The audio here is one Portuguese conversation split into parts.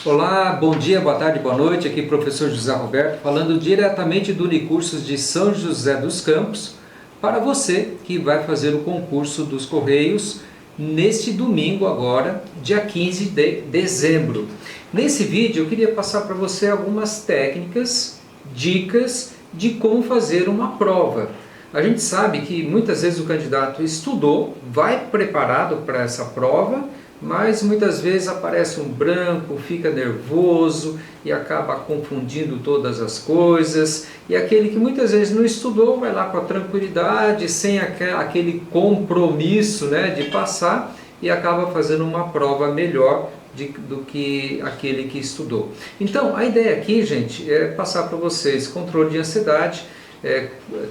Olá, bom dia, boa tarde, boa noite. Aqui professor José Roberto, falando diretamente do Unicursos de São José dos Campos, para você que vai fazer o concurso dos Correios neste domingo agora, dia 15 de dezembro. Nesse vídeo eu queria passar para você algumas técnicas, dicas de como fazer uma prova. A gente sabe que muitas vezes o candidato estudou, vai preparado para essa prova, mas muitas vezes aparece um branco, fica nervoso e acaba confundindo todas as coisas. E aquele que muitas vezes não estudou vai lá com a tranquilidade, sem aquele compromisso, né, de passar, e acaba fazendo uma prova melhor do que aquele que estudou. Então a ideia aqui, gente, é passar para vocês controle de ansiedade,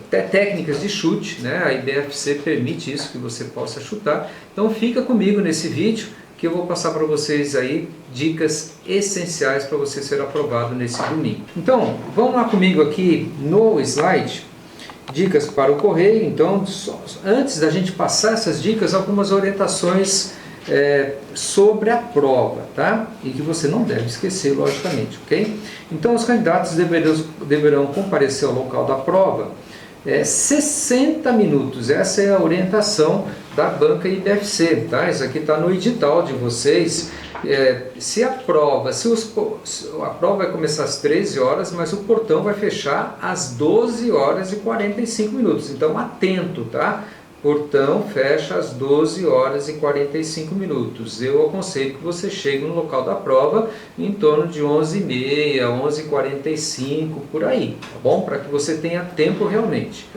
técnicas de chute, né? A IBFC permite isso, que você possa chutar. Então fica comigo nesse vídeo que eu vou passar para vocês aí dicas essenciais para você ser aprovado nesse domingo. Então vamos lá comigo aqui no slide, dicas para o correio. Então antes da gente passar essas dicas, algumas orientações sobre a prova, tá? E que você não deve esquecer, logicamente, ok? Então os candidatos deverão comparecer ao local da prova 60 minutos, essa é a orientação da banca IBFC, tá? Isso aqui está no edital de vocês. Se a prova vai começar às 13 horas, mas o portão vai fechar às 12 horas e 45 minutos, então atento, tá? Portão fecha às 12 horas e 45 minutos. Eu aconselho que você chegue no local da prova em torno de 11h30, 11h45, por aí, tá bom? Para que você tenha tempo realmente.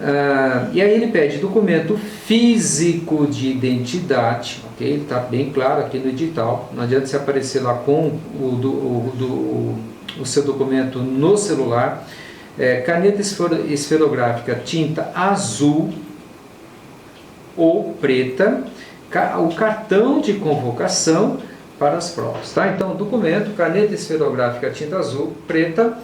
E aí ele pede documento físico de identidade, ok? Está bem claro aqui no edital. Não adianta você aparecer lá com o seu documento no celular. Caneta esferográfica tinta azul ou preta, o cartão de convocação para as provas, tá? Então, documento, caneta esferográfica tinta azul, preta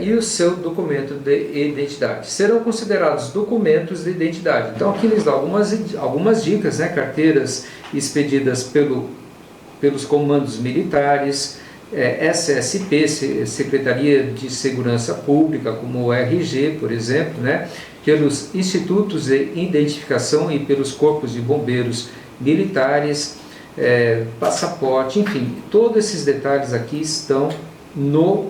e o seu documento de identidade. Serão considerados documentos de identidade. Então, aqui eles dão algumas dicas, né? Carteiras expedidas pelos comandos militares, SSP, Secretaria de Segurança Pública, como o RG, por exemplo, né? Pelos institutos de identificação e pelos corpos de bombeiros militares, passaporte, enfim, todos esses detalhes aqui estão no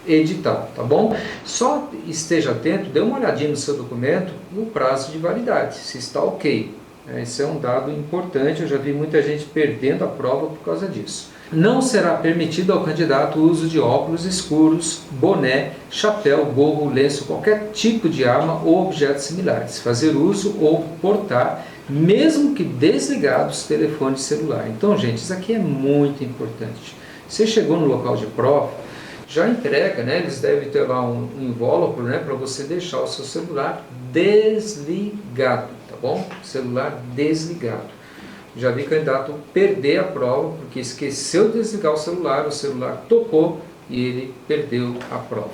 edital, tá bom? Só esteja atento, dê uma olhadinha no seu documento, no prazo de validade, se está ok. Esse é um dado importante, eu já vi muita gente perdendo a prova por causa disso. Não será permitido ao candidato o uso de óculos escuros, boné, chapéu, gorro, lenço, qualquer tipo de arma ou objetos similares. Fazer uso ou portar, mesmo que desligados, telefone celular. Então, gente, isso aqui é muito importante. Você chegou no local de prova, já entrega, né? Eles devem ter lá um invólucro, né? Para você deixar o seu celular desligado, tá bom? Celular desligado. Já vi candidato perder a prova porque esqueceu de desligar o celular tocou e ele perdeu a prova.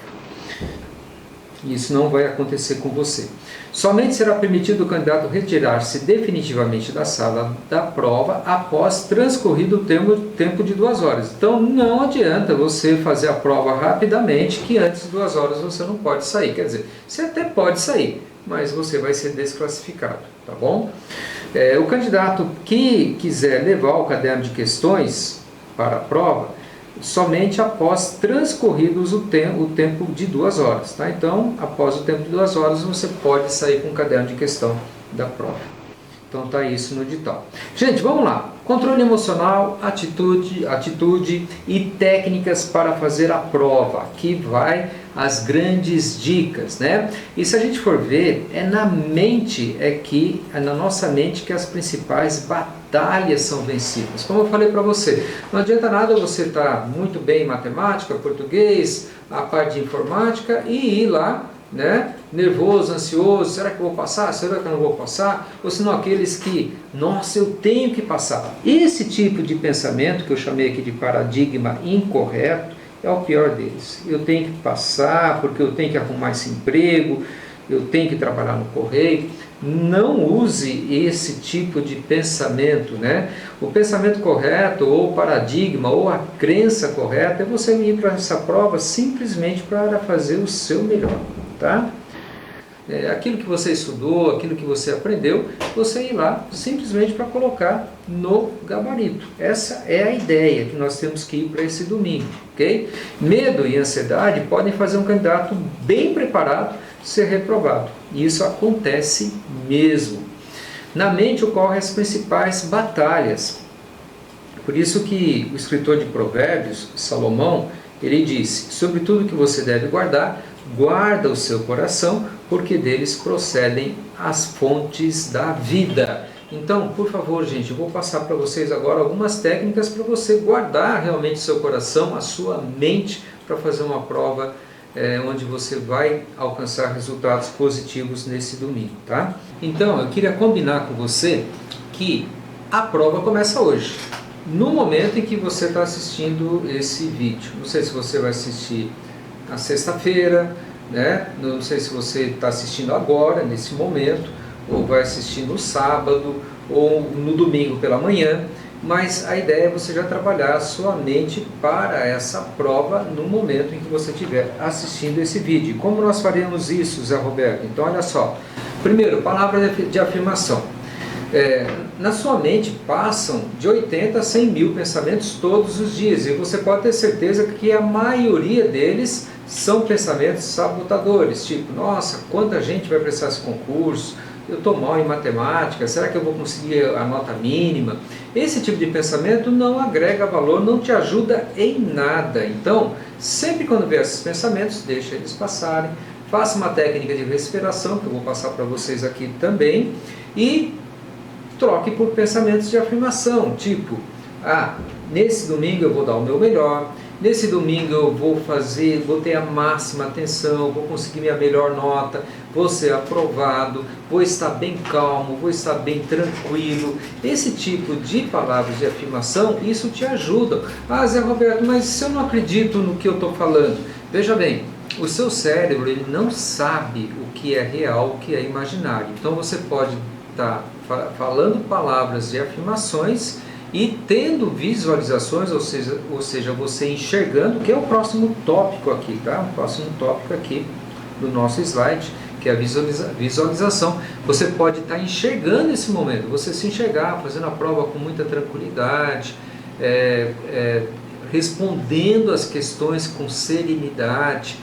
Isso não vai acontecer com você. Somente será permitido o candidato retirar-se definitivamente da sala da prova após transcorrido o tempo de 2 horas. Então não adianta você fazer a prova rapidamente, que antes de 2 horas você não pode sair. Quer dizer, você até pode sair, mas você vai ser desclassificado, tá bom? O candidato que quiser levar o caderno de questões para a prova, somente após transcorridos o tempo de 2 horas, tá? Então, após o tempo de 2 horas, você pode sair com o caderno de questão da prova. Então tá isso no edital. Gente, vamos lá. Controle emocional, atitude e técnicas para fazer a prova. Aqui vai as grandes dicas, né? E se a gente for ver, é na nossa mente que as principais batalhas são vencidas. Como eu falei para você, não adianta nada você estar muito bem em matemática, português, a parte de informática e ir lá, né, nervoso, ansioso, será que eu vou passar? Será que eu não vou passar? Ou senão aqueles que, nossa, eu tenho que passar. Esse tipo de pensamento, que eu chamei aqui de paradigma incorreto, é o pior deles. Eu tenho que passar porque eu tenho que arrumar esse emprego, eu tenho que trabalhar no correio. não use esse tipo de pensamento, né? O pensamento correto, ou o paradigma, ou a crença correta é você ir para essa prova simplesmente para fazer o seu melhor, tá? Aquilo que você estudou, aquilo que você aprendeu, você ir lá simplesmente para colocar no gabarito. Essa é a ideia que nós temos que ir para esse domingo, ok? Medo e ansiedade podem fazer um candidato bem preparado ser reprovado. E isso acontece mesmo. Na mente ocorrem as principais batalhas. Por isso que o escritor de Provérbios, Salomão, ele disse: sobre tudo que você deve guardar, guarda o seu coração, porque deles procedem as fontes da vida. Então, por favor, gente, eu vou passar para vocês agora algumas técnicas para você guardar realmente o seu coração, a sua mente, para fazer uma prova onde você vai alcançar resultados positivos nesse domingo, tá? Então, eu queria combinar com você que a prova começa hoje, no momento em que você está assistindo esse vídeo. Não sei se você vai assistir na sexta-feira, né? Não sei se você está assistindo agora, nesse momento, ou vai assistir no sábado, ou no domingo pela manhã, mas a ideia é você já trabalhar a sua mente para essa prova no momento em que você estiver assistindo esse vídeo. Como nós faremos isso, Zé Roberto? Então, olha só. Primeiro, palavra de afirmação. Na sua mente passam de 80 a 100 mil pensamentos todos os dias, e você pode ter certeza que a maioria deles são pensamentos sabotadores, tipo: nossa, quanta gente vai prestar esse concurso, eu estou mal em matemática, será que eu vou conseguir a nota mínima? Esse tipo de pensamento não agrega valor, não te ajuda em nada. Então, sempre quando vier esses pensamentos, deixa eles passarem, faça uma técnica de respiração, que eu vou passar para vocês aqui também, e troque por pensamentos de afirmação, tipo: nesse domingo eu vou dar o meu melhor, nesse domingo eu vou ter a máxima atenção, vou conseguir minha melhor nota, vou ser aprovado, vou estar bem calmo, vou estar bem tranquilo. Esse tipo de palavras de afirmação, isso te ajuda. Zé Roberto, mas se eu não acredito no que eu estou falando? Veja bem, o seu cérebro, ele não sabe o que é real, o que é imaginário. Então você pode estar falando palavras de afirmações e tendo visualizações, ou seja, você enxergando, que é o próximo tópico aqui, tá? O próximo tópico aqui do nosso slide, que é a visualização. Você pode estar enxergando esse momento, você se enxergar, fazendo a prova com muita tranquilidade, respondendo as questões com serenidade.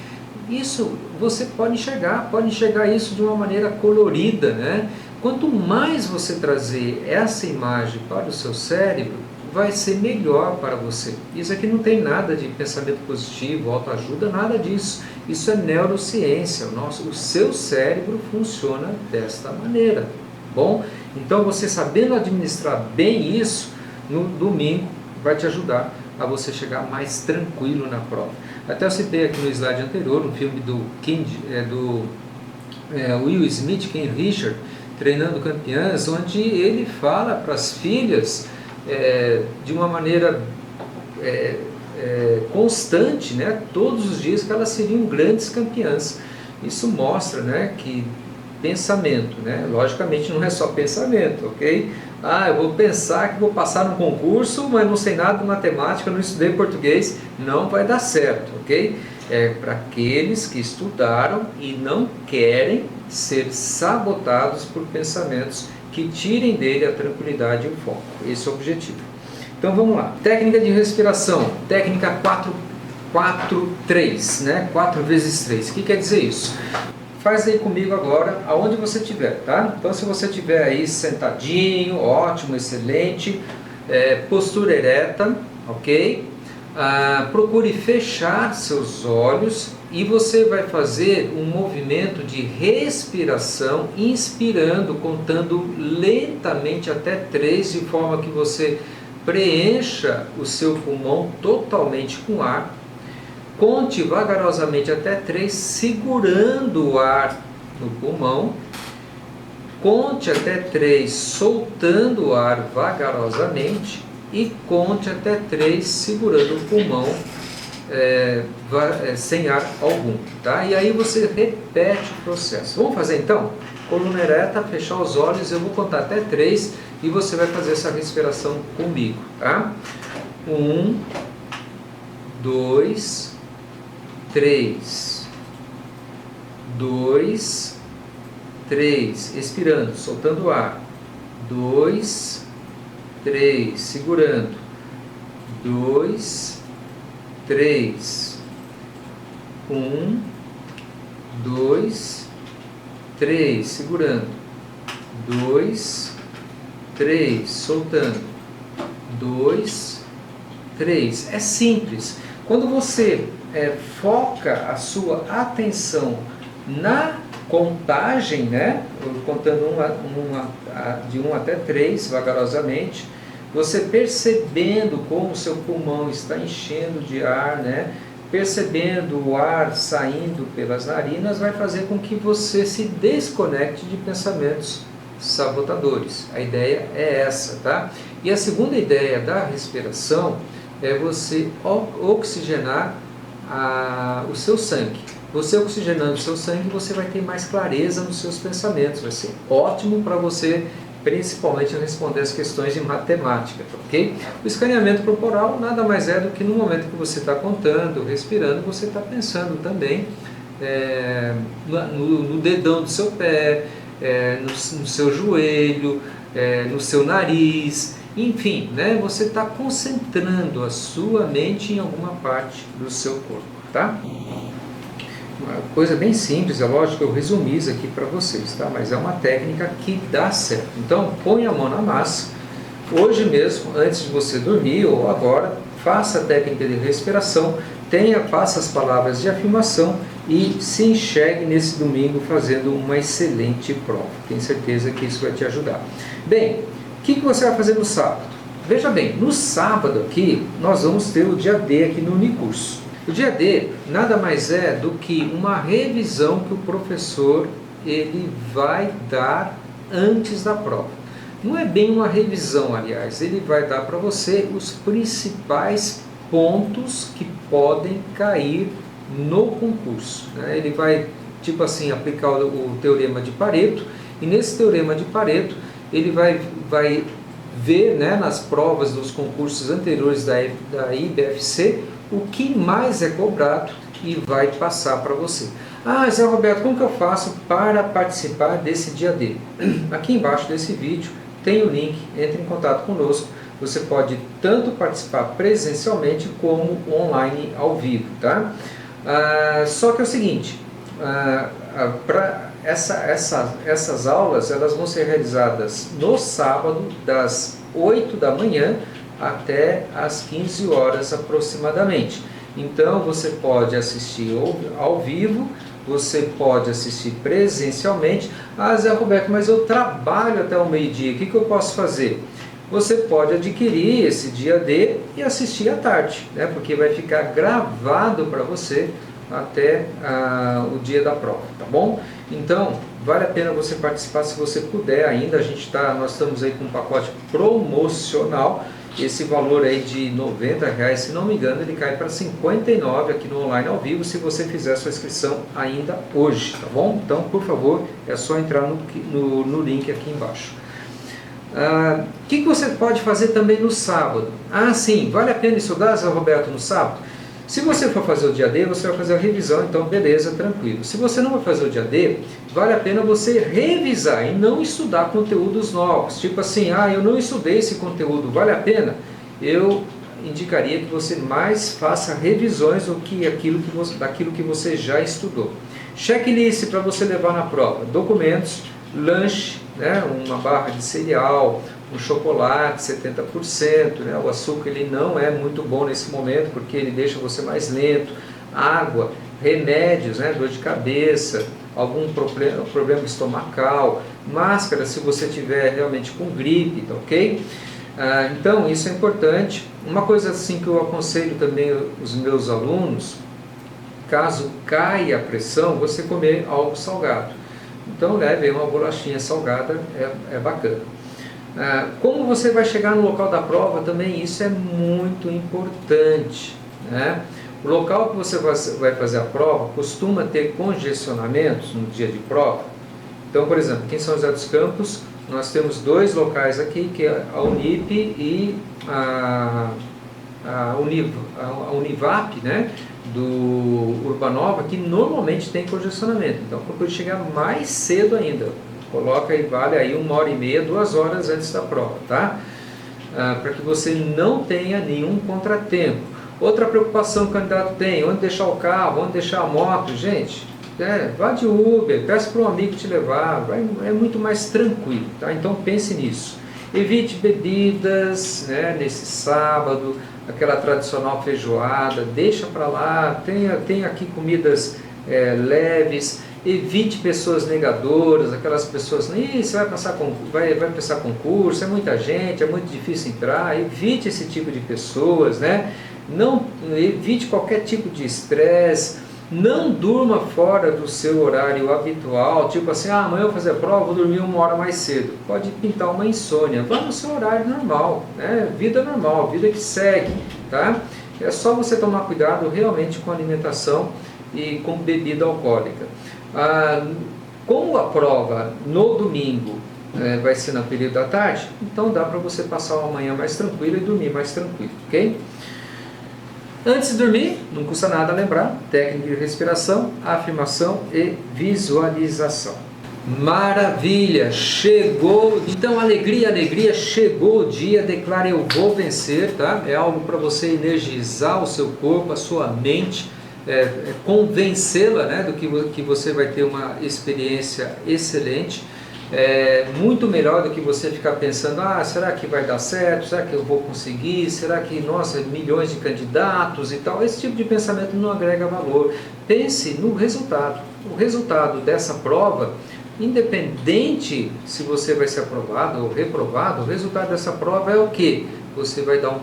Isso você pode enxergar isso de uma maneira colorida, né? Quanto mais você trazer essa imagem para o seu cérebro, vai ser melhor para você. Isso aqui não tem nada de pensamento positivo, autoajuda, nada disso. Isso é neurociência. O seu cérebro funciona desta maneira. Bom, então você sabendo administrar bem isso, no domingo vai te ajudar a você chegar mais tranquilo na prova. Até eu citei aqui no slide anterior um filme do Will Smith, King Richard, Treinando Campeãs, onde ele fala para as filhas de uma maneira constante, né, todos os dias, que elas seriam grandes campeãs. Isso mostra, né, que pensamento, né, logicamente não é só pensamento, ok? Eu vou pensar que vou passar no concurso, mas não sei nada de matemática, não estudei português, não vai dar certo, ok? É para aqueles que estudaram e não querem ser sabotados por pensamentos que tirem dele a tranquilidade e o foco. Esse é o objetivo. Então vamos lá. Técnica de respiração. Técnica 4-3, né? 4 vezes 3. O que quer dizer isso? Faz aí comigo agora, aonde você estiver, tá? Então se você estiver aí sentadinho, ótimo, excelente. Postura ereta, ok? Procure fechar seus olhos e você vai fazer um movimento de respiração, inspirando, contando lentamente até 3, de forma que você preencha o seu pulmão totalmente com ar. Conte vagarosamente até 3, segurando o ar no pulmão. Conte até 3, soltando o ar vagarosamente. E conte até 3, segurando o pulmão sem ar algum, tá? E aí você repete o processo. Vamos fazer então? Coluna ereta, fechar os olhos, eu vou contar até 3 e você vai fazer essa respiração comigo, tá? 1, 2, 3. 2, 3. Expirando, soltando o ar. 2, 3. Segurando. 2, 3. 1, 2, 3. Segurando. 2, 3. Soltando. 2, 3. É simples. Quando você foca a sua atenção na contagem, né? Contando de 1 até 3, vagarosamente, você percebendo como o seu pulmão está enchendo de ar, né? Percebendo o ar saindo pelas narinas, vai fazer com que você se desconecte de pensamentos sabotadores. A ideia é essa, tá? E a segunda ideia da respiração é você oxigenar o seu sangue. Você oxigenando o seu sangue, você vai ter mais clareza nos seus pensamentos. Vai ser ótimo para você, principalmente, responder as questões de matemática, ok? O escaneamento corporal nada mais é do que no momento que você está contando, respirando, você está pensando também no dedão do seu pé, no seu joelho, no seu nariz, enfim, né? Você está concentrando a sua mente em alguma parte do seu corpo, tá? Uma coisa bem simples, é lógico que eu resumi isso aqui para vocês, tá? Mas é uma técnica que dá certo. Então, põe a mão na massa, hoje mesmo, antes de você dormir ou agora, faça a técnica de respiração, faça as palavras de afirmação e se enxergue nesse domingo fazendo uma excelente prova. Tenho certeza que isso vai te ajudar. Bem, o que você vai fazer no sábado? Veja bem, no sábado aqui, nós vamos ter o dia D aqui no Unicurso. O dia D nada mais é do que uma revisão que o professor ele vai dar antes da prova. Não é bem uma revisão, aliás, ele vai dar para você os principais pontos que podem cair no concurso, né? Ele vai, tipo assim, aplicar o teorema de Pareto, e nesse teorema de Pareto ele vai ver, né, nas provas dos concursos anteriores da IBFC o que mais é cobrado e vai passar para você. Ah, Zé Roberto, como que eu faço para participar desse dia D? Aqui embaixo desse vídeo tem o link, entre em contato conosco. Você pode tanto participar presencialmente como online ao vivo, tá? Só que é o seguinte, essas aulas elas vão ser realizadas no sábado das 8 da manhã até às 15 horas aproximadamente. Então você pode assistir ao vivo, você pode assistir presencialmente. Ah, Zé Roberto, mas eu trabalho até o meio-dia, o que eu posso fazer? Você pode adquirir esse dia D e assistir à tarde, né? Porque vai ficar gravado para você até o dia da prova, tá bom? Então, vale a pena você participar se você puder ainda. Nós estamos aí com um pacote promocional. Esse valor aí de R$90, se não me engano, ele cai para R$59 aqui no online ao vivo, se você fizer a sua inscrição ainda hoje, tá bom? Então, por favor, é só entrar no link aqui embaixo. O que você pode fazer também no sábado? Ah, sim, vale a pena estudar, Zé Roberto, no sábado? Se você for fazer o dia D, você vai fazer a revisão, então beleza, tranquilo. Se você não vai fazer o dia D, vale a pena você revisar e não estudar conteúdos novos. Tipo assim, eu não estudei esse conteúdo, vale a pena? Eu indicaria que você mais faça revisões daquilo que você já estudou. Checklist para você levar na prova: documentos, lanche, né, uma barra de cereal, um chocolate 70%, né? O açúcar ele não é muito bom nesse momento porque ele deixa você mais lento, água, remédios, né? Dor de cabeça, algum problema estomacal, máscara se você tiver realmente com gripe, tá ok? Então isso é importante. Uma coisa assim que eu aconselho também os meus alunos, caso caia a pressão, você comer algo salgado. Então leve uma bolachinha salgada, é bacana. Como você vai chegar no local da prova também, isso é muito importante, né? O local que você vai fazer a prova costuma ter congestionamentos no dia de prova. Então, por exemplo, aqui em São José dos Campos, nós temos 2 locais aqui, que é a Unip e a Univap, né, do Urbanova, que normalmente tem congestionamento. Então, procure chegar mais cedo ainda. Coloca e vale aí 1h30, 2 horas antes da prova, tá? Para que você não tenha nenhum contratempo. Outra preocupação que o candidato tem: onde deixar o carro, onde deixar a moto. Gente, vá de Uber, peça para um amigo te levar, é muito mais tranquilo, tá? Então pense nisso. Evite bebidas, né, nesse sábado, aquela tradicional feijoada, deixa para lá, tem aqui comidas leves. Evite pessoas negadoras, aquelas pessoas, você vai passar concurso, é muita gente, é muito difícil entrar. Evite esse tipo de pessoas, né? Não, evite qualquer tipo de estresse. Não durma fora do seu horário habitual, tipo assim, amanhã eu vou fazer a prova, vou dormir 1 hora mais cedo. Pode pintar uma insônia. Vá no seu horário normal, né? Vida normal, vida que segue, tá? É só você tomar cuidado realmente com a alimentação e com bebida alcoólica. Como a prova no domingo vai ser no período da tarde, então dá para você passar uma manhã mais tranquila e dormir mais tranquilo, ok? Antes de dormir, não custa nada lembrar: técnica de respiração, afirmação e visualização. Maravilha! Chegou! Então, alegria, alegria, chegou o dia. Declare: eu vou vencer, tá? É algo para você energizar o seu corpo, a sua mente, convencê-la, né, do que você vai ter uma experiência excelente. Muito melhor do que você ficar pensando: será que vai dar certo? Será que eu vou conseguir? Será que, nossa, milhões de candidatos e tal? Esse tipo de pensamento não agrega valor. Pense no resultado. O resultado dessa prova, independente se você vai ser aprovado ou reprovado, o resultado dessa prova é o quê? Você vai dar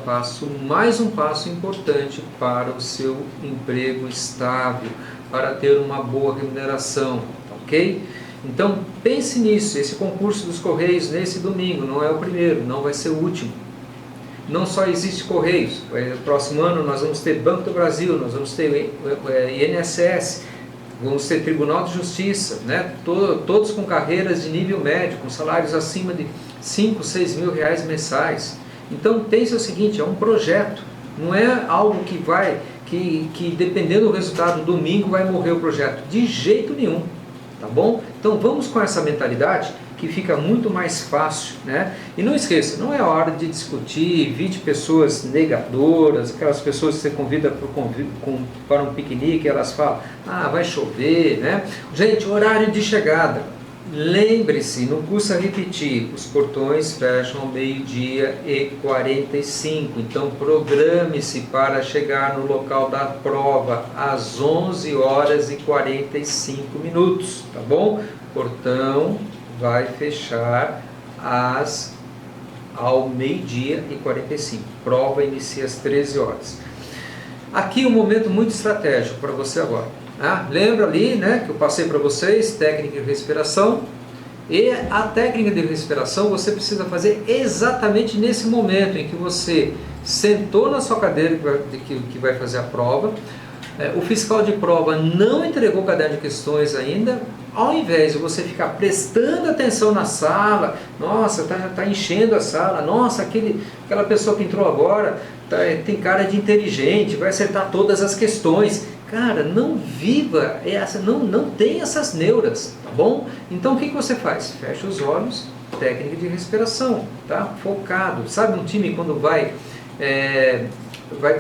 mais um passo importante para o seu emprego estável, para ter uma boa remuneração, ok? Então pense nisso. Esse concurso dos Correios nesse domingo não é o primeiro, não vai ser o último. Não só existe Correios, no próximo ano nós vamos ter Banco do Brasil, nós vamos ter INSS, vamos ter Tribunal de Justiça, né? Todos com carreiras de nível médio, com salários acima de 5, 6 mil reais mensais. Então pense o seguinte: é um projeto, não é algo que dependendo do resultado do domingo vai morrer o projeto, de jeito nenhum. Tá bom? Então vamos com essa mentalidade que fica muito mais fácil, né? E não esqueça, não é hora de discutir. Evite pessoas negadoras, aquelas pessoas que você convida para um piquenique e elas falam: vai chover, né? Gente, horário de chegada. Lembre-se, não custa repetir, os portões fecham ao 12h45, então programe-se para chegar no local da prova às 11h45, tá bom? O portão vai fechar ao 12h45, prova inicia às 13 horas. Aqui um momento muito estratégico para você agora. Lembra ali, né, que eu passei para vocês técnica de respiração, e a técnica de respiração você precisa fazer exatamente nesse momento em que você sentou na sua cadeira que vai fazer a prova. O fiscal de prova não entregou o caderno de questões ainda. Ao invés de você ficar prestando atenção na sala, nossa, tá enchendo a sala, nossa, aquela pessoa que entrou agora tem cara de inteligente, vai acertar todas as questões. Cara, não viva, não tem essas neuras, tá bom? Então o que você faz? Fecha os olhos, técnica de respiração, tá? Focado. Sabe um time quando vai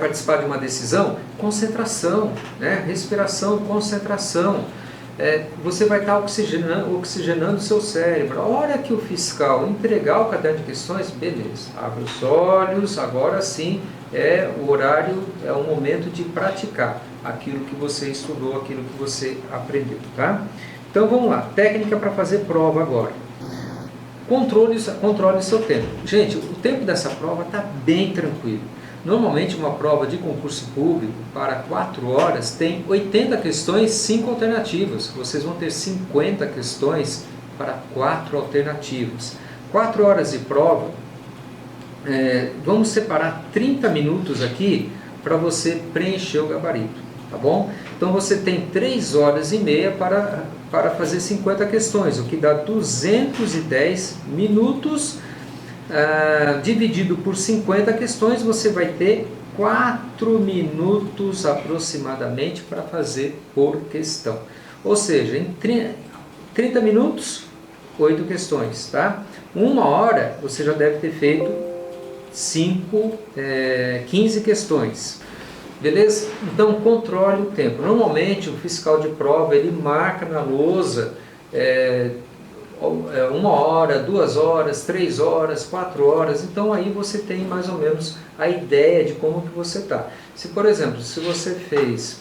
participar de uma decisão? Concentração, né? Respiração, concentração. Você vai estar oxigenando o seu cérebro. A hora que o fiscal entregar o caderno de questões, beleza, abre os olhos, agora sim o horário, é o momento de praticar aquilo que você estudou, aquilo que você aprendeu, tá? Então vamos lá, técnica para fazer prova agora. Controle o seu tempo. Gente, o tempo dessa prova está bem tranquilo. Normalmente uma prova de concurso público para 4 horas tem 80 questões, 5 alternativas. Vocês vão ter 50 questões para 4 alternativas. 4 horas de prova, vamos separar 30 minutos aqui para você preencher o gabarito, tá bom? Então você tem 3 horas e meia para fazer 50 questões, o que dá 210 minutos, dividido por 50 questões, você vai ter 4 minutos aproximadamente para fazer por questão. Ou seja, em 30 minutos, 8 questões, tá? 1 hora você já deve ter feito 15 questões. Beleza? Então controle o tempo. Normalmente o fiscal de prova ele marca na lousa 1 hora, 2 horas, 3 horas, 4 horas. Então aí você tem mais ou menos a ideia de como que você está. Se por exemplo, se você fez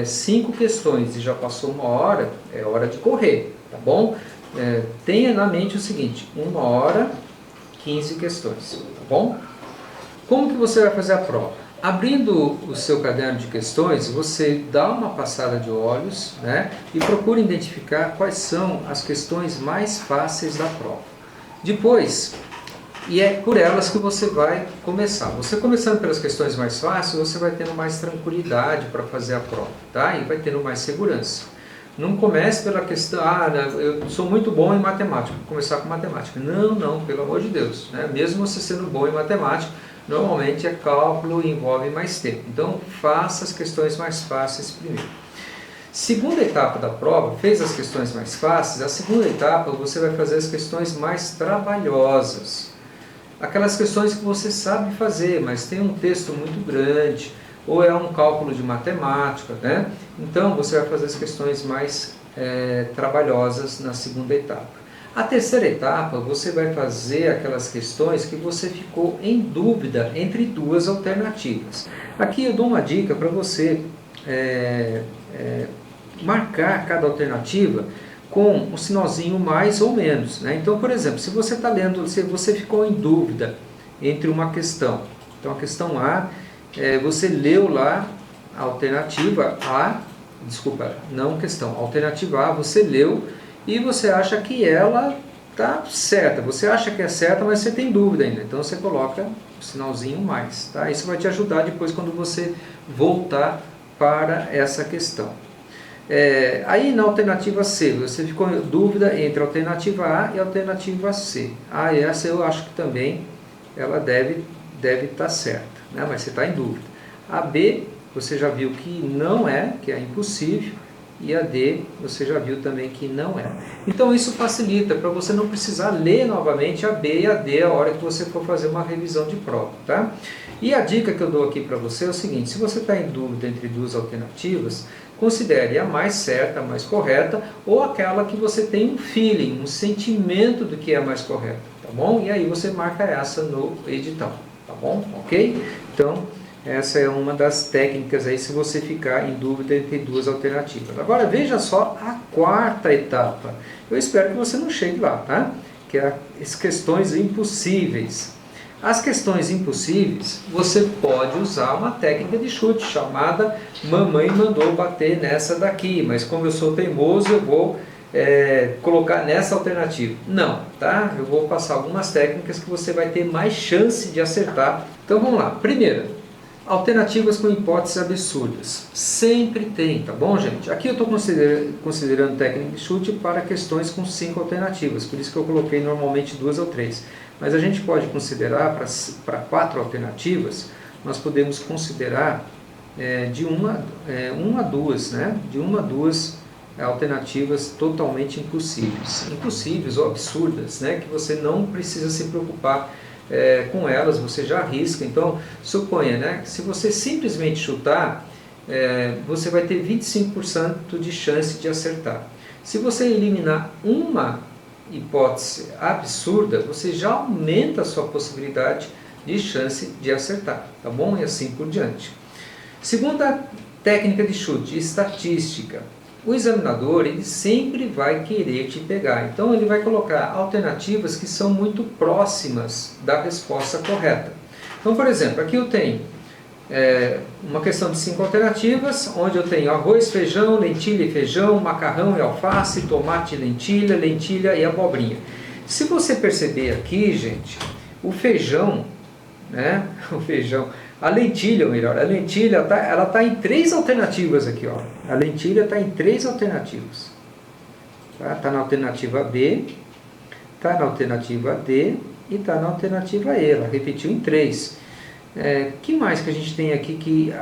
5 questões e já passou 1 hora, é hora de correr, tá bom? Tenha na mente o seguinte: 1 hora, 15 questões, tá bom? Como que você vai fazer a prova? Abrindo o seu caderno de questões, você dá uma passada de olhos, né, e procura identificar quais são as questões mais fáceis da prova. Depois, e é por elas que você vai começar. Você começando pelas questões mais fáceis, você vai tendo mais tranquilidade para fazer a prova, tá? E vai tendo mais segurança. Não comece pela questão, eu sou muito bom em matemática, vou começar com matemática. Não, pelo amor de Deus, né? Mesmo você sendo bom em matemática, normalmente é cálculo e envolve mais tempo. Então, faça as questões mais fáceis primeiro. Segunda etapa da prova, fez as questões mais fáceis, a segunda etapa você vai fazer as questões mais trabalhosas. Aquelas questões que você sabe fazer, mas tem um texto muito grande, ou é um cálculo de matemática, né? Então, você vai fazer as questões mais trabalhosas na segunda etapa. A terceira etapa, você vai fazer aquelas questões que você ficou em dúvida entre 2 alternativas. Aqui eu dou uma dica para você marcar cada alternativa com um sinalzinho mais ou menos, né? Então, por exemplo, se você está lendo, se você ficou em dúvida entre uma questão, então a questão A, você leu lá a alternativa A, alternativa A, você leu e você acha que ela está certa, você acha que é certa, mas você tem dúvida ainda, então você coloca o sinalzinho mais, tá? Isso vai te ajudar depois quando você voltar para essa questão. Aí na alternativa C, você ficou em dúvida entre a alternativa A e a alternativa C. Essa eu acho que também ela deve estar certa, né? Mas você está em dúvida. A B, você já viu que não é, que é impossível, e a D, você já viu também que não é. Então isso facilita para você não precisar ler novamente a B e a D a hora que você for fazer uma revisão de prova, tá? E a dica que eu dou aqui para você é o seguinte: se você está em dúvida entre 2 alternativas, considere a mais certa, a mais correta, ou aquela que você tem um feeling, um sentimento do que é a mais correta, tá bom? E aí você marca essa no edital, tá bom? Ok? Então, essa é uma das técnicas aí se você ficar em dúvida entre 2 alternativas. Agora veja só a quarta etapa. Eu espero que você não chegue lá, tá? Que é as questões impossíveis. As questões impossíveis, você pode usar uma técnica de chute chamada mamãe mandou bater nessa daqui, mas como eu sou teimoso, eu vou colocar nessa alternativa. Não, tá? Eu vou passar algumas técnicas que você vai ter mais chance de acertar. Então vamos lá. Primeira, alternativas com hipóteses absurdas. Sempre tem, tá bom, gente? Aqui eu estou considerando técnica de chute para questões com 5 alternativas, por isso que eu coloquei normalmente 2 ou 3. Mas a gente pode considerar para 4 alternativas, nós podemos considerar de 1 a 2, né? De 1 a 2 alternativas totalmente impossíveis ou absurdas, né? Que você não precisa se preocupar com elas, você já arrisca. Então, suponha, né, que se você simplesmente chutar, você vai ter 25% de chance de acertar. Se você eliminar uma hipótese absurda, você já aumenta a sua possibilidade de chance de acertar, tá bom? E assim por diante. Segunda técnica de chute, estatística. O examinador, ele sempre vai querer te pegar, então ele vai colocar alternativas que são muito próximas da resposta correta. Então, por exemplo, aqui eu tenho uma questão de 5 alternativas, onde eu tenho arroz, feijão, lentilha e feijão, macarrão e alface, tomate e lentilha e abobrinha. Se você perceber aqui, gente, o feijão, né, A lentilha, ou melhor, a lentilha ela tá em 3 alternativas aqui, ó. A lentilha está em 3 alternativas. Tá? Tá na alternativa B, está na alternativa D e está na alternativa E. Ela repetiu em 3. Que mais que a gente tem aqui que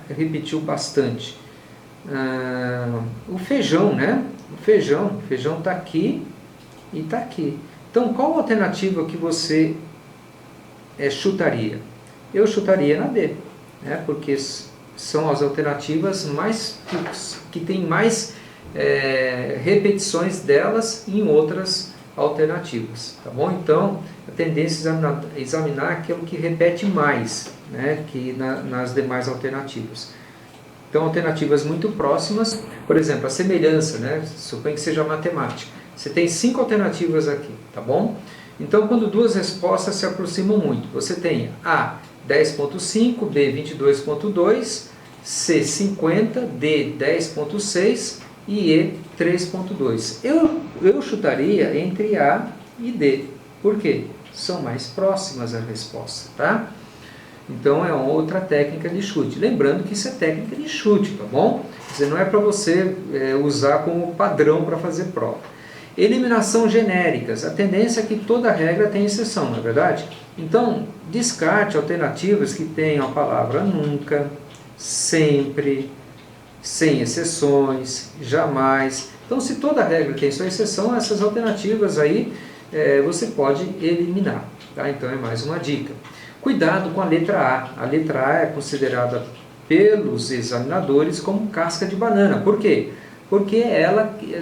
repetiu bastante? O feijão, né? O feijão está aqui e está aqui. Então, qual alternativa que você chutaria? Eu chutaria na D, né? Porque são as alternativas que tem mais repetições delas em outras alternativas, tá bom? Então, a tendência é examinar aquilo que repete mais, né, que nas demais alternativas. Então, alternativas muito próximas, por exemplo, a semelhança, né, suponha que seja matemática. Você tem 5 alternativas aqui, tá bom? Então, quando duas respostas se aproximam muito, você tem A 10.5, B 22.2, C 50, D 10.6 e E 3.2. Eu chutaria entre A e D. Por quê? São mais próximas a resposta, tá? Então é outra técnica de chute. Lembrando que isso é técnica de chute, tá bom? Isso não é para você usar como padrão para fazer prova. Eliminação genéricas. A tendência é que toda regra tem exceção, não é verdade? Então, descarte alternativas que tenham a palavra nunca, sempre, sem exceções, jamais. Então, se toda regra tem sua exceção, essas alternativas aí você pode eliminar. Tá? Então, é mais uma dica. Cuidado com a letra A. A letra A é considerada pelos examinadores como casca de banana. Por quê? Porque é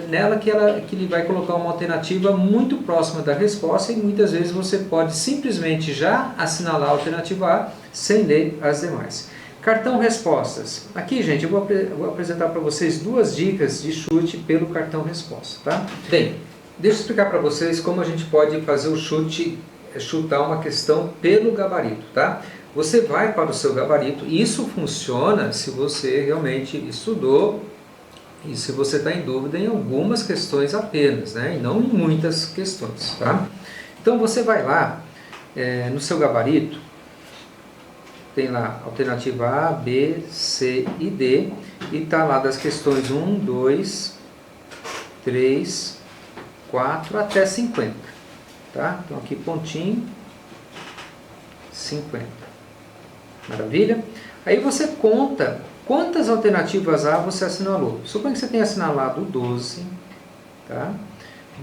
nela que ele vai colocar uma alternativa muito próxima da resposta e muitas vezes você pode simplesmente já assinalar a alternativa A sem ler as demais. Cartão respostas. Aqui, gente, eu vou apresentar para vocês 2 dicas de chute pelo cartão resposta, tá? Bem, deixa eu explicar para vocês como a gente pode fazer o chutar uma questão pelo gabarito, tá? Você vai para o seu gabarito, e isso funciona se você realmente estudou e se você está em dúvida em algumas questões apenas, né? E não em muitas questões, tá? Então você vai lá no seu gabarito, tem lá alternativa A, B, C e D, e está lá das questões 1, 2, 3, 4 até 50. Tá? Então aqui pontinho, 50. Maravilha? Aí você conta quantas alternativas A você assinalou. Suponha que você tenha assinalado 12, tá?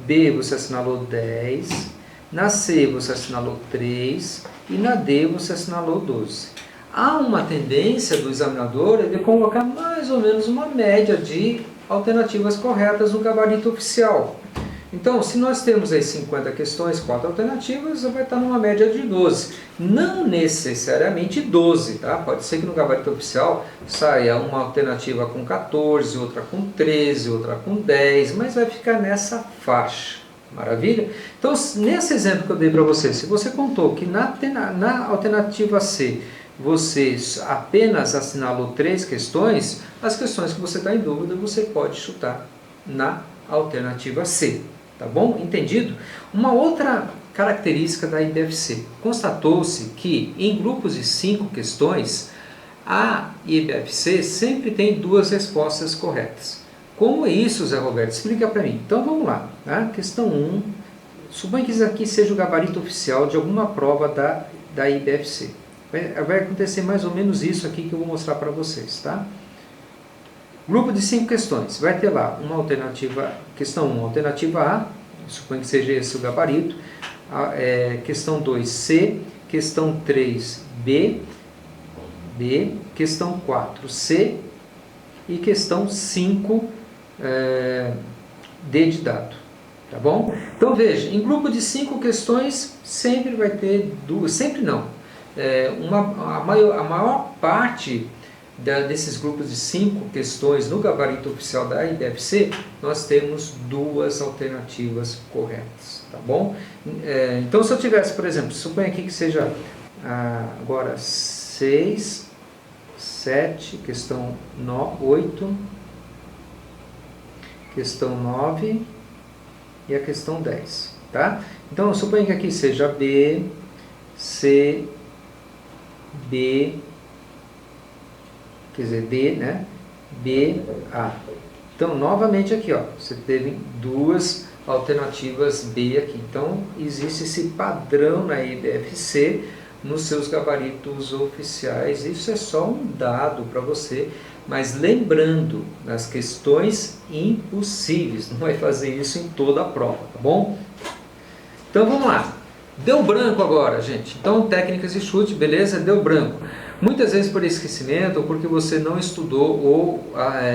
B você assinalou 10, na C você assinalou 3 e na D você assinalou 12. Há uma tendência do examinador de colocar mais ou menos uma média de alternativas corretas no gabarito oficial. Então, se nós temos aí 50 questões, 4 alternativas, vai estar numa média de 12. Não necessariamente 12, tá? Pode ser que no gabarito oficial saia uma alternativa com 14, outra com 13, outra com 10, mas vai ficar nessa faixa. Maravilha? Então, nesse exemplo que eu dei para você, se você contou que na alternativa C você apenas assinalou 3 questões, as questões que você está em dúvida, você pode chutar na alternativa C. Tá bom? Entendido? Uma outra característica da IBFC. Constatou-se que em grupos de 5 questões, a IBFC sempre tem 2 respostas corretas. Como é isso, Zé Roberto? Explica para mim. Então vamos lá. Tá? Questão 1. Suponha que isso aqui seja o gabarito oficial de alguma prova da IBFC. Vai acontecer mais ou menos isso aqui que eu vou mostrar para vocês. Tá? Grupo de 5 questões, vai ter lá uma alternativa, questão 1, alternativa A, suponho que seja esse o gabarito, questão 2, C, questão 3, B, questão 4, C e questão 5, D de dado, tá bom? Então veja, em grupo de 5 questões sempre vai ter 2, sempre não, a maior parte desses grupos de 5 questões no gabarito oficial da IBFC, nós temos 2 alternativas corretas, tá bom? Então, se eu tivesse, por exemplo, suponha aqui que seja agora 6, 7, questão 8, questão 9 e a questão 10, tá? Então, suponha que aqui seja B, C, B, quer dizer, D, né? BA. Então, novamente aqui, ó, você teve duas alternativas B aqui. Então, existe esse padrão na IDFC nos seus gabaritos oficiais. Isso é só um dado para você, mas lembrando, nas questões impossíveis, não vai fazer isso em toda a prova, tá bom? Então, vamos lá. Deu branco agora, gente. Então, técnicas de chute, beleza? Deu branco. Muitas vezes por esquecimento ou porque você não estudou ou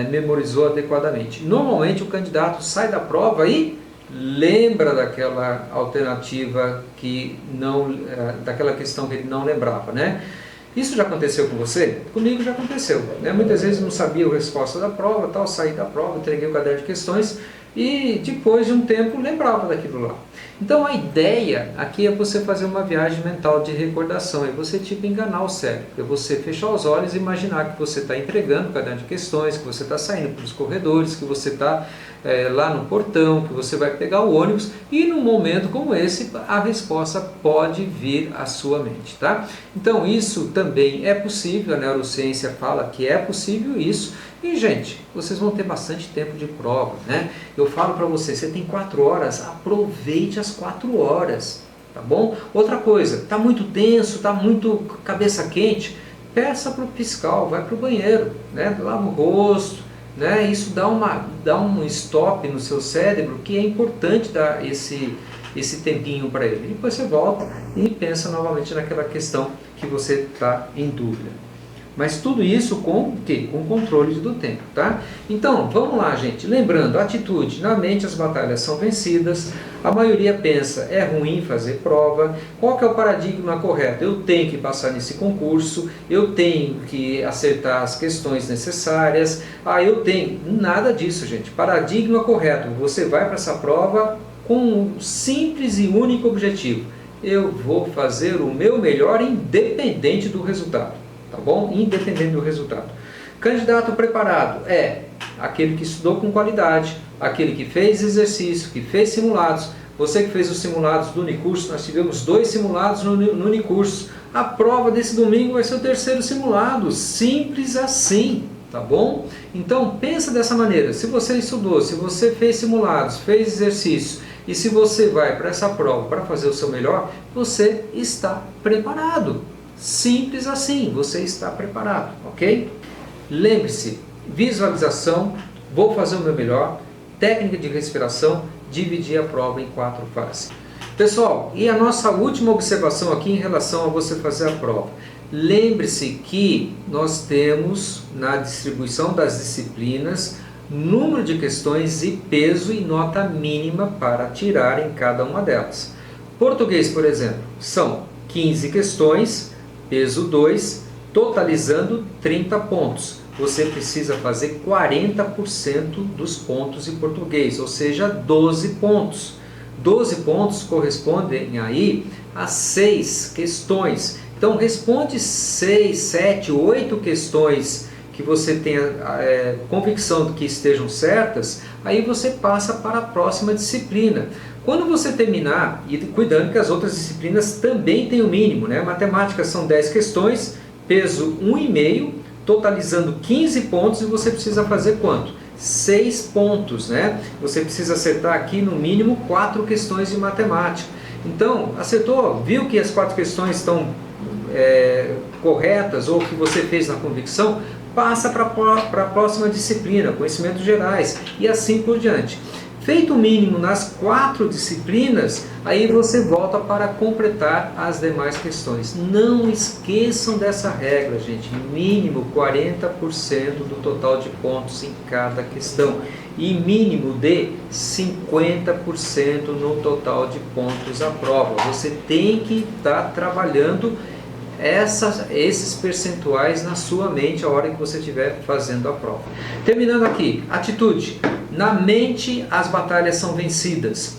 memorizou adequadamente. Normalmente o candidato sai da prova e lembra daquela alternativa que não, daquela questão que ele não lembrava, né? Isso já aconteceu com você? Comigo já aconteceu, né? Muitas vezes não sabia a resposta da prova, tal, saí da prova, entreguei o caderno de questões e depois de um tempo lembrava daquilo lá. Então a ideia aqui é você fazer uma viagem mental de recordação, é você tipo enganar o cérebro, é você fechar os olhos e imaginar que você está entregando o caderno de questões, que você está saindo pelos corredores, que você está lá no portão, que você vai pegar o ônibus e num momento como esse a resposta pode vir à sua mente, tá? Então isso também é possível, a neurociência fala que é possível isso. E, gente, vocês vão ter bastante tempo de prova, né? Eu falo para vocês, você tem 4 horas, aproveite as 4 horas, tá bom? Outra coisa, está muito tenso, está muito cabeça quente, peça para o fiscal, vai para o banheiro, né? Lava o rosto, né? Isso dá um stop no seu cérebro, que é importante dar esse tempinho para ele. Depois você volta e pensa novamente naquela questão que você está em dúvida. Mas tudo isso com o quê? Com controle do tempo, tá? Então, vamos lá, gente. Lembrando, atitude. Na mente as batalhas são vencidas. A maioria pensa, é ruim fazer prova. Qual que é o paradigma correto? Eu tenho que passar nesse concurso. Eu tenho que acertar as questões necessárias. Eu tenho... Nada disso, gente. Paradigma correto. Você vai para essa prova com um simples e único objetivo. Eu vou fazer o meu melhor independente do resultado. Tá bom? Independente do resultado. Candidato preparado é aquele que estudou com qualidade, aquele que fez exercício, que fez simulados. Você que fez os simulados do Unicurso, nós tivemos 2 simulados no Unicurso. A prova desse domingo vai ser o 3º simulado. Simples assim, tá bom? Então, pensa dessa maneira. Se você estudou, se você fez simulados, fez exercício, e se você vai para essa prova para fazer o seu melhor, você está preparado. Simples assim, você está preparado, ok? Lembre-se, visualização, vou fazer o meu melhor, técnica de respiração, dividir a prova em 4 fases. Pessoal, e a nossa última observação aqui em relação a você fazer a prova. Lembre-se que nós temos na distribuição das disciplinas número de questões e peso e nota mínima para tirar em cada uma delas. Português, por exemplo, são 15 questões, peso 2, totalizando 30 pontos. Você precisa fazer 40% dos pontos em português, ou seja, 12 pontos. 12 pontos correspondem aí a 6 questões. Então, responde 6, 7, 8 questões que você tenha convicção de que estejam certas, aí você passa para a próxima disciplina. Quando você terminar, e cuidando que as outras disciplinas também têm o mínimo, né? Matemática são 10 questões, peso 1,5, totalizando 15 pontos, e você precisa fazer quanto? 6 pontos, né? Você precisa acertar aqui no mínimo 4 questões de matemática. Então, acertou, viu que as 4 questões estão corretas, ou que você fez na convicção, passa para a próxima disciplina, conhecimentos gerais, e assim por diante. Feito o mínimo nas 4 disciplinas, aí você volta para completar as demais questões. Não esqueçam dessa regra, gente. Mínimo 40% do total de pontos em cada questão. E mínimo de 50% no total de pontos à prova. Você tem que estar trabalhando esses percentuais na sua mente a hora que você estiver fazendo a prova. Terminando aqui, atitude. Na mente as batalhas são vencidas.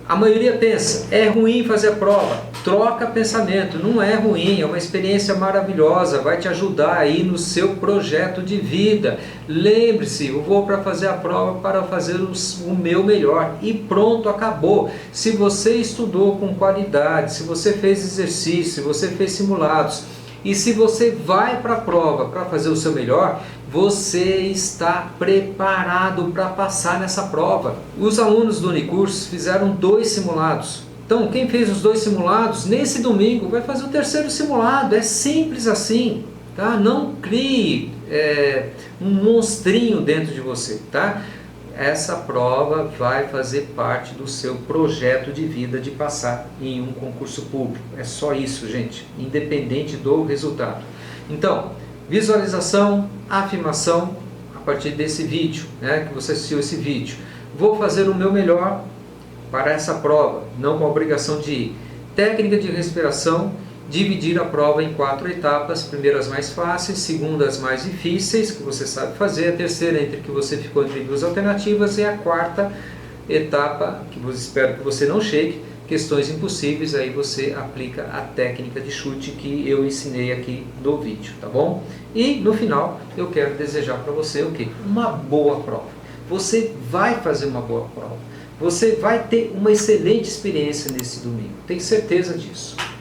A maioria pensa, é ruim fazer a prova. Troca pensamento, não é ruim, é uma experiência maravilhosa, vai te ajudar aí no seu projeto de vida. Lembre-se, eu vou para fazer a prova para fazer o meu melhor, e pronto, acabou. Se você estudou com qualidade, se você fez exercício, se você fez simulados, E se você vai para a prova para fazer o seu melhor, você está preparado para passar nessa prova. Os alunos do Unicursos fizeram 2 simulados. Então, quem fez os 2 simulados, nesse domingo vai fazer o 3º simulado. É simples assim, tá? Não crie um monstrinho dentro de você, tá? Essa prova vai fazer parte do seu projeto de vida de passar em um concurso público. É só isso, gente, independente do resultado. Então, visualização, afirmação a partir desse vídeo, né, que você assistiu esse vídeo. Vou fazer o meu melhor para essa prova, não com a obrigação de ir. Técnica de respiração, dividir a prova em 4 etapas, primeiras mais fáceis, segundas mais difíceis, que você sabe fazer, a terceira entre que você ficou entre 2 alternativas e a 4ª etapa, que eu espero que você não chegue, questões impossíveis, aí você aplica a técnica de chute que eu ensinei aqui no vídeo, tá bom? E no final eu quero desejar para você o quê? Uma boa prova. Você vai fazer uma boa prova. Você vai ter uma excelente experiência nesse domingo, tenho certeza disso.